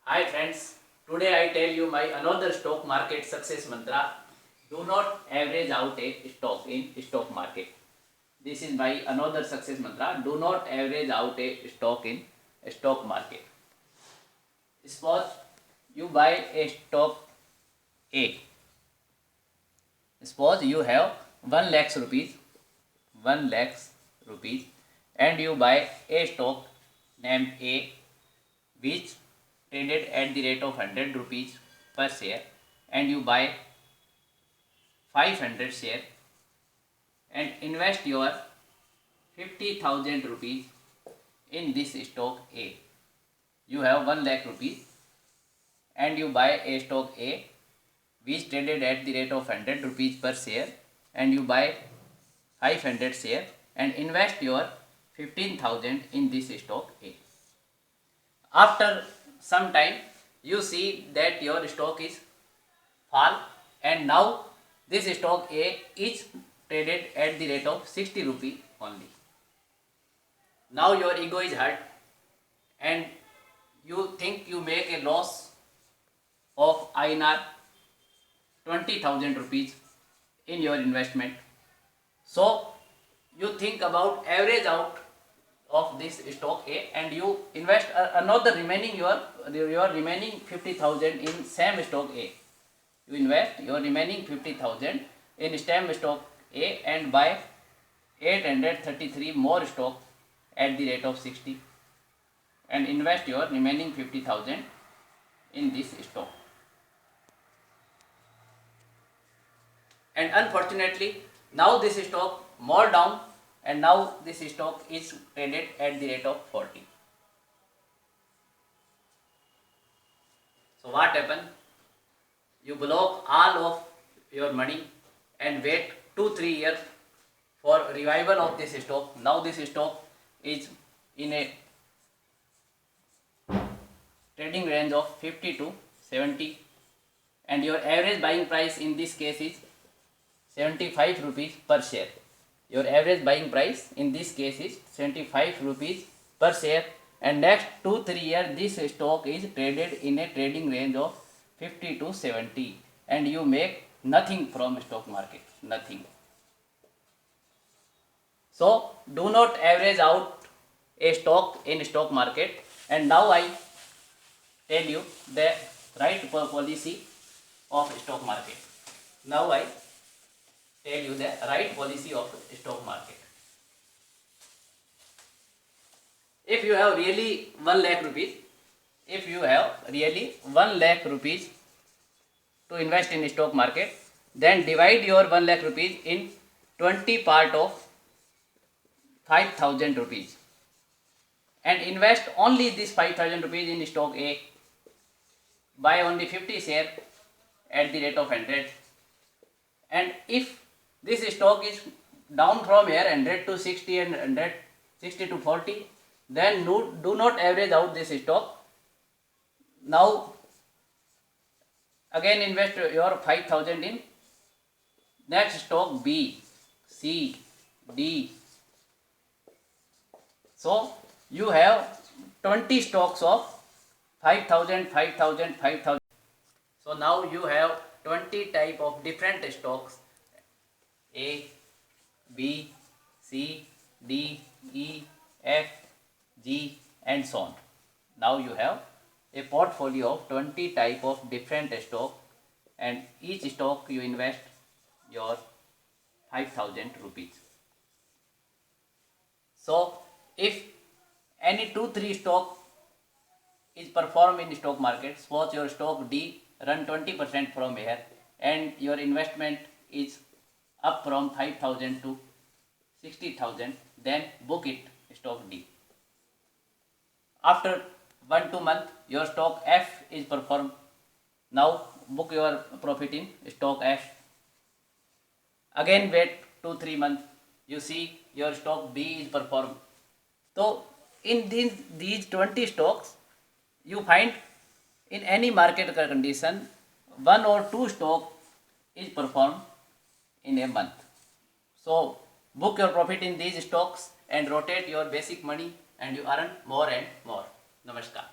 Hi friends, today I tell you my another stock market success mantra. Do not average out a stock in stock market. This is my another success mantra. Do not average out a stock in stock market. Suppose you buy a stock A. Suppose you have 1 lakhs rupees, 1 lakhs rupees, and you buy a stock named A which traded at the rate of 100 rupees per share, and you buy 500 share and invest your 50,000 rupees in this stock A. You have 1 lakh rupees and you buy a stock A which traded at the rate of 100 rupees per share, and you buy 500 share and invest your 15,000 in this stock A. After some time you see that your stock is fall, and now this stock A is traded at the rate of 60 rupee only. Now your ego is hurt and you think you make a loss of INR 20,000 rupees in your investment. So you think about average out of this stock A and you invest another remaining your remaining 50,000 in same stock A. You invest your remaining 50,000 in same stock A and buy 833 more stock at the rate of 60 and invest your remaining 50,000 in this stock. And unfortunately now this stock more down and now this stock is traded at the rate of 40. So what happened? You block all of your money and wait 2-3 years for revival of this stock. Now this stock is in a trading range of 50 to 70 and your average buying price in this case is 75 rupees per share. Your average buying price in this case is 75 rupees per share, and next 2-3 years this stock is traded in a trading range of 50 to 70 and you make nothing from stock market, nothing. So do not average out a stock in stock market. And now I tell you the right policy of stock market. Now I tell you the right policy of stock market. If you have really 1 lakh rupees, if you have really 1 lakh rupees to invest in stock market, then divide your 1 lakh rupees in 20 part of 5,000 rupees and invest only this 5,000 rupees in stock A. Buy only 50 share at the rate of 100, and if this stock is down from here 100 to 60 and 160 to 40, then do not average out this stock. Now again invest your 5,000 in next stock B, C, D. So you have 20 stocks of 5,000, 5,000, 5,000. So now you have 20 type of different stocks A, B, C, D, E, F, G and so on. Now you have a portfolio of 20 type of different stock, and each stock you invest your 5,000 rupees. So if any 2-3 stock is perform in stock market, suppose your stock D run 20% from here and your investment is up from 5,000 to 60,000, then book it stock D. After 1-2 months your stock F is performed. Now book your profit in stock F. Again wait 2-3 months, you see your stock B is performed. So in these 20 stocks you find in any market condition 1 or 2 stock is performed in a month. So book your profit in these stocks and rotate your basic money and you earn more and more. Namaskar.